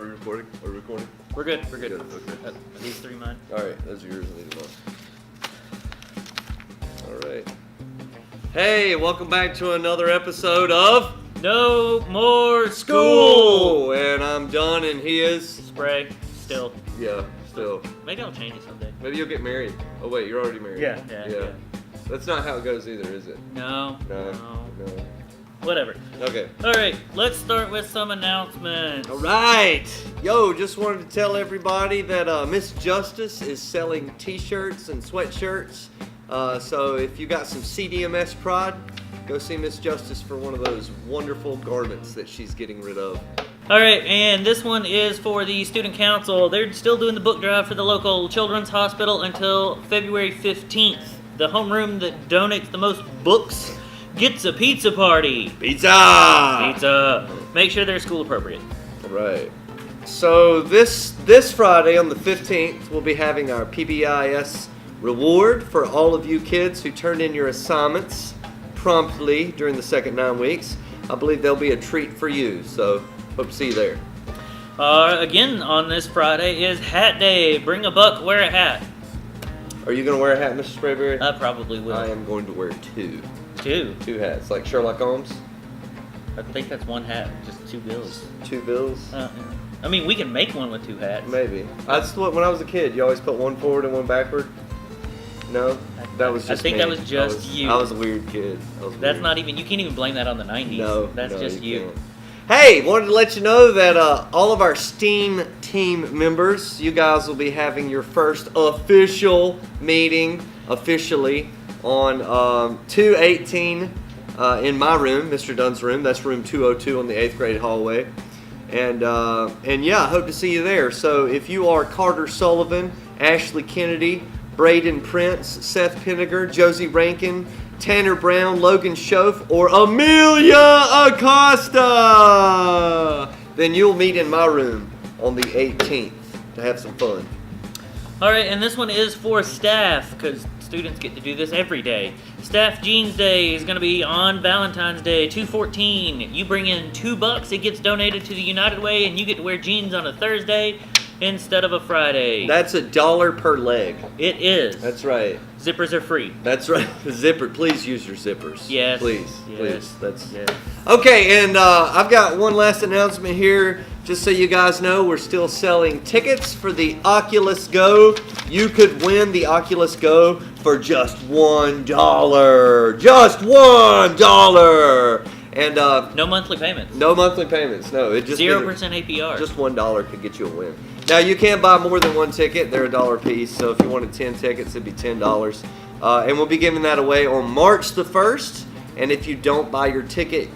we recording? Are we recording? We're good. We're good. Okay. Are these three mine? Alright, those are yours. I need them all. Alright. Hey, welcome back to another episode of No More School! And I'm done and he is... Spray. Still. Yeah, still. Maybe I'll change it someday. Maybe you'll get married. Oh wait, you're already married. Yeah. That's not how it goes either, is it? No. No. Whatever. Okay. Alright, let's start with some announcements. Alright! Yo, just wanted to tell everybody that Miss Justice is selling t-shirts and sweatshirts. So if you got some CDMS pride, go see Miss Justice for one of those wonderful garments that she's getting rid of. Alright, and this one is for the student council. They're still doing the book drive for the local children's hospital until February 15th. The homeroom that donates the most books gets a pizza party. Pizza! Make sure they're school appropriate. Right. So this Friday on the 15th, we'll be having our PBIS reward for all of you kids who turned in your assignments promptly during the second 9 weeks. I believe there'll be a treat for you, so hope to see you there. Again, on this Friday is Hat Day. Bring a buck, wear a hat. Are you going to wear a hat, Mr. Sprayberry? I probably will. I am going to wear two. Two hats, like Sherlock Holmes. I think that's one hat, just two bills. Two bills? I mean, we can make one with two hats. Maybe. That's what, when I was a kid, you always put one forward and one backward. No? That was just I think me. that was just you. I was a weird kid. That's not even, you can't even blame that on the 90s. No. That's just you. Can't. Hey, wanted to let you know that all of our STEAM team members, you guys will be having your first official meeting, officially, on 218 in my room, Mr. Dunn's room. That's room 202 on the 8th grade hallway. And yeah, I hope to see you there. So if you are Carter Sullivan, Ashley Kennedy, Braden Prince, Seth Pinniger, Josie Rankin, Tanner Brown, Logan Schoaf, or Amelia Acosta, then you'll meet in my room on the 18th to have some fun. Alright, and this one is for staff, because students get to do this every day. Staff Jeans Day is going to be on Valentine's Day, 2/14. You bring in $2, it gets donated to the United Way, and you get to wear jeans on a Thursday instead of a Friday. That's $1 per leg. It is. That's right. Zippers are free. That's right. The zipper. Please use your zippers. Yes. Please. Yes. Please. That's yes. Okay. And I've got one last announcement here. Just so you guys know, we're still selling tickets for the Oculus Go. You could win the Oculus Go for just $1. Just $1. And no monthly payments. No monthly payments. No, it just 0% APR. Just $1 could get you a win. Now you can't buy more than one ticket. They're $1 a piece. So if you wanted 10 tickets, it'd be $10. And we'll be giving that away on March the 1st. And if you don't buy your ticket,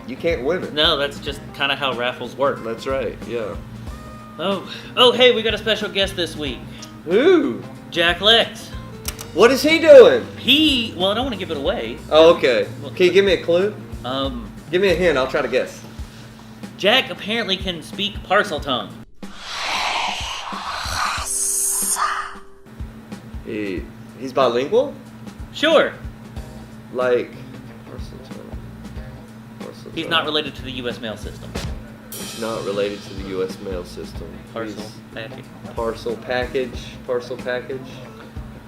you can't win it. No, that's just kind of how raffles work. That's right. Yeah. Oh, hey, we got a special guest this week. Who? Jack Lex. What is he doing? Well, I don't want to give it away. Oh, okay. Can you give me a clue? Give me a hint. I'll try to guess. Jack apparently can speak parcel tongue. He's bilingual? Sure. Like parcel tongue. He's not related to the U.S. mail system. He's not related to the U.S. mail system. Parcel package. Parcel package.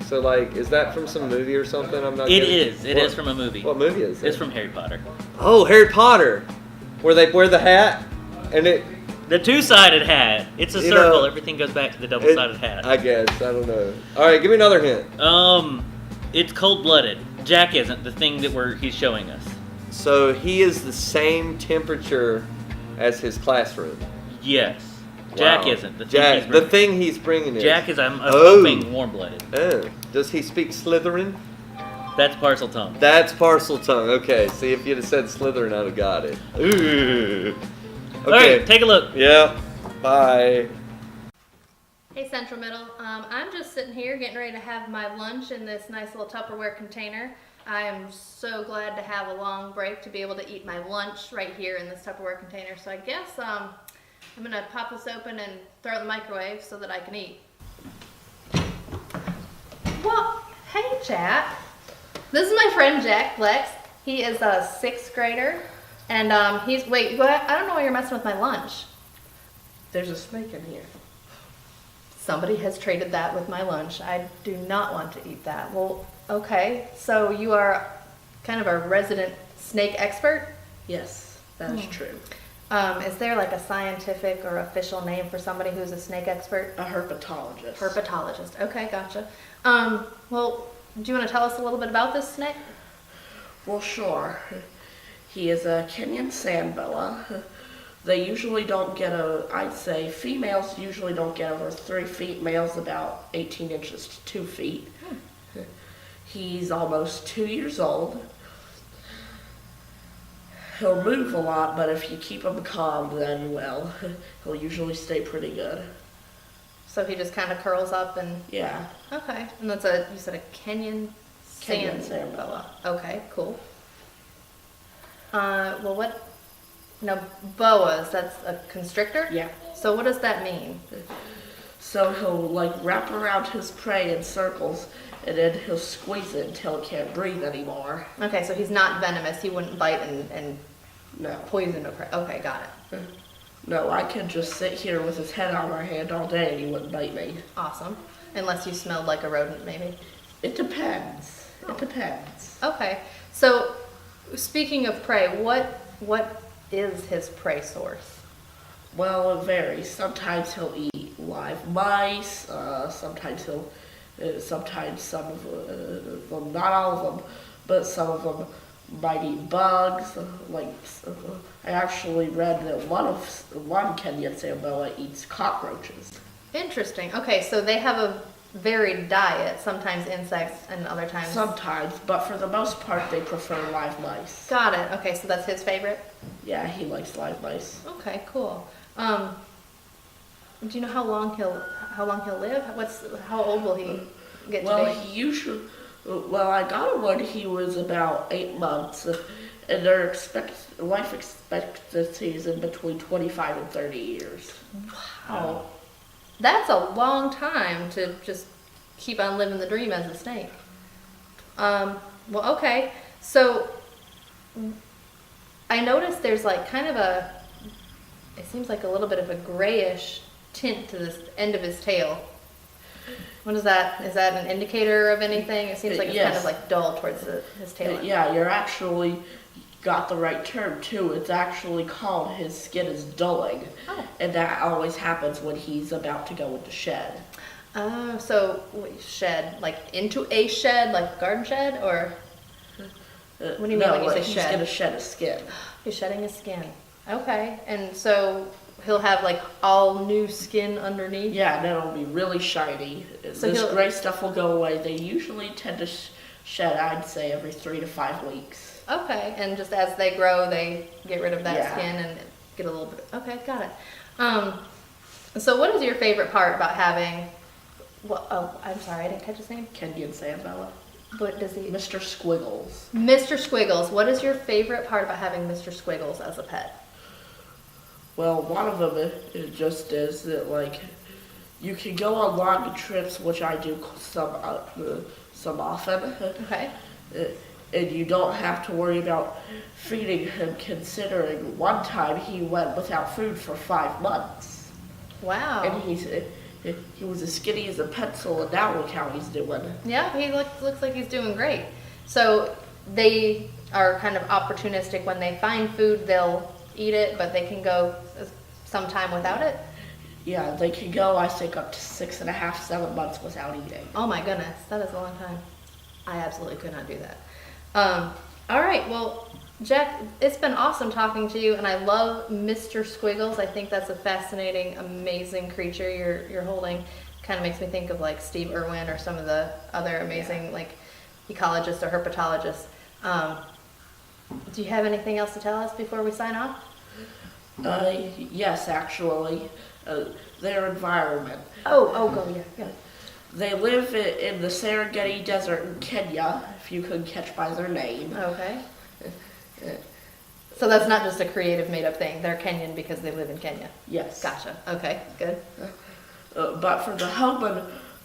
So, like, is that from some movie or something? I'm not. It is from a movie. What movie is it? It's from Harry Potter. Oh, Harry Potter, where they wear the hat and it. The two-sided hat. It's a circle. Everything goes back to the double-sided hat. I guess. I don't know. All right, give me another hint. It's cold-blooded. Jack isn't the thing that he's showing us. So he is the same temperature as his classroom. Yes. Wow. Jack isn't. The thing he's bringing is. Jack is, I'm hoping, warm-blooded. Oh. Does he speak Slytherin? That's parcel tongue. That's parcel tongue. Okay. See, if you'd have said Slytherin, I'd have got it. Ooh. Okay. All right, take a look. Yeah. Bye. Hey Central Middle, I'm just sitting here getting ready to have my lunch in this nice little Tupperware container. I am so glad to have a long break to be able to eat my lunch right here in this Tupperware container. So I guess I'm going to pop this open and throw it in the microwave so that I can eat. Well, hey Jack. This is my friend Jack Lex. He is a 6th grader. And wait, go ahead. I don't know why you're messing with my lunch. There's a snake in here. Somebody has traded that with my lunch. I do not want to eat that. Well, okay. So you are kind of a resident snake expert? Yes, that is true. Is there like a scientific or official name for somebody who's a snake expert? A herpetologist. Herpetologist. Okay, gotcha. Well, do you want to tell us a little bit about this snake? Well, sure. He is a Kenyan sand boa. They usually don't get I'd say females usually don't get over 3 feet, males about 18 inches to 2 feet. He's almost 2 years old. He'll move a lot, but if you keep him calm, then, well, he'll usually stay pretty good. So he just kind of curls up and... Yeah. Okay. And that's you said a Kenyan sand boa. Okay, cool. Well, what... Now, boas, that's a constrictor? Yeah. So what does that mean? So he'll, like, wrap around his prey in circles, and then he'll squeeze it until it can't breathe anymore. Okay, so he's not venomous. He wouldn't bite and No. poison a prey. Okay, got it. No, I could just sit here with his head on my hand all day and he wouldn't bite me. Awesome. Unless you smelled like a rodent, maybe. It depends. It depends. Okay. So, speaking of prey, what is his prey source? Well, it varies. Sometimes he'll eat live mice. Sometimes sometimes some of them, not all of them, but some of them might eat bugs. I actually read that one Kenyan sand boa eats cockroaches. Interesting. Okay, so they have a varied diet. Sometimes insects and other times. Sometimes, but for the most part, they prefer live mice. Got it. Okay, so that's his favorite. Yeah, he likes live mice. Okay, cool. Do you know how long he'll live? How old will he get to Well, be? he usually. Well, I got him when he was about 8 months, and their life expectancy is in between 25 and 30 years. Wow. That's a long time to just keep on living the dream as a snake. Well, okay. So I noticed there's like kind of it seems like a little bit of a grayish tint to this end of his tail. What is that? Is that an indicator of anything? It seems like it's kind of like dull towards his tail. Yeah, you're actually got the right term too. It's actually called his skin is dulling. Oh. And that always happens when he's about to go into shed. Oh, so shed, like into a shed, like garden shed, or what do you mean when you say he's shed? going to shed his skin. He's shedding his skin. Okay, and so he'll have like all new skin underneath? Yeah, and it'll be really shiny. So this gray stuff will go away. They usually tend to shed, I'd say, every 3 to 5 weeks. Okay, and just as they grow, they get rid of that Yeah. skin and get a little bit. Okay, got it. So, what is your favorite part about having? Well, oh, I'm sorry, I didn't catch his name. Kenyan sand boa. What does he? Mr. Squiggles. Mr. Squiggles. What is your favorite part about having Mr. Squiggles as a pet? Well, one of them it just is that, like, you can go on long trips, which I do some often. Okay. And you don't have to worry about feeding him, considering one time he went without food for 5 months. Wow. And he was as skinny as a pencil, and now look how he's doing. Yeah, he looks like he's doing great. So they are kind of opportunistic. When they find food, they'll eat it, but they can go some time without it. Yeah, they can go, I think, up to 6.5, 7 months without eating. Oh my goodness, that is a long time. I absolutely could not do that. All right, well, Jack, it's been awesome talking to you, and I love Mr. Squiggles. I think that's a fascinating, amazing creature you're holding. Kind of makes me think of like Steve Irwin or some of the other amazing like ecologists or herpetologists. Do you have anything else to tell us before we sign off? Yes, actually. Their environment. Go, yeah. They live in the Serengeti Desert in Kenya, if you could catch by their name. Okay. So that's not just a creative made-up thing. They're Kenyan because they live in Kenya. Yes. Gotcha. Okay, good. But for the home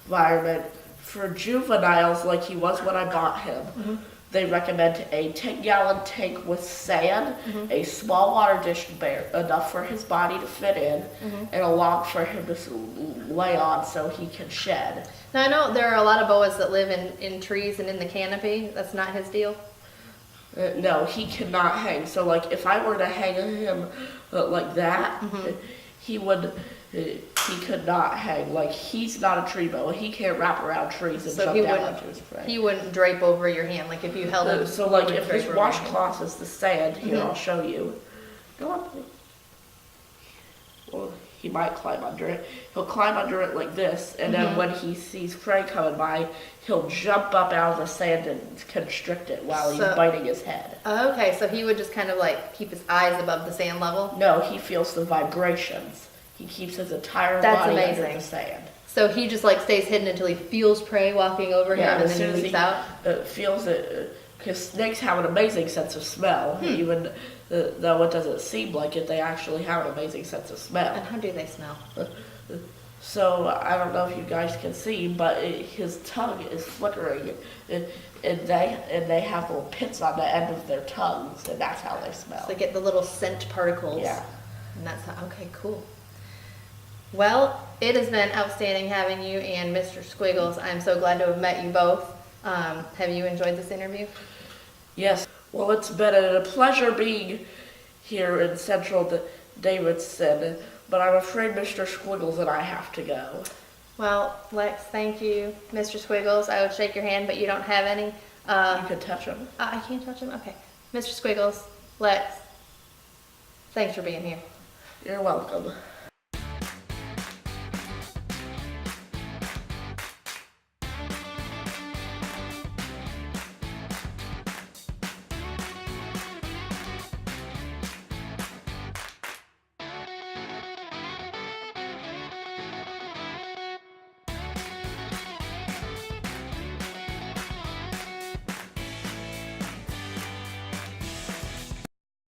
environment, for juveniles like he was when I bought him, they recommend a 10-gallon tank with sand, a small water dish enough for his body to fit in, and a log for him to lay on so he can shed. Now I know there are a lot of boas that live in trees and in the canopy. That's not his deal. No, he cannot hang. So, like, if I were to hang him like that, he would. He could not hang. Like, he's not a tree boa. He can't wrap around trees and So jump he down wouldn't. onto his prey. He wouldn't drape over your hand like if you held him. So, like, he if wouldn't this drape over your hand. washcloth is the sand, here, I'll show you. Go on. Well, he might climb under it. He'll climb under it like this, and then when he sees prey coming by, he'll jump up out of the sand and constrict it while he's biting his head. Okay, so he would just kind of like keep his eyes above the sand level. No, he feels the vibrations. He keeps his entire That's body amazing. under the sand. So he just like stays hidden until he feels prey walking over him, and as soon then as he leaps out. Feels it, because snakes have an amazing sense of smell. Even though it doesn't seem like it, they actually have an amazing sense of smell. And how do they smell? So I don't know if you guys can see, but his tongue is flickering, and they have little pits on the end of their tongues, and that's how they smell. So they get the little scent particles. Yeah. And that's how, okay, cool. Well, it has been outstanding having you and Mr. Squiggles. I'm so glad to have met you both. Have you enjoyed this interview? Yes. Well, it's been a pleasure being here in Central Davidson, but I'm afraid Mr. Squiggles and I have to go. Well, Lex, thank you. Mr. Squiggles, I would shake your hand, but you don't have any. You can touch him. I can't touch him? Okay. Mr. Squiggles, Lex, thanks for being here. You're welcome.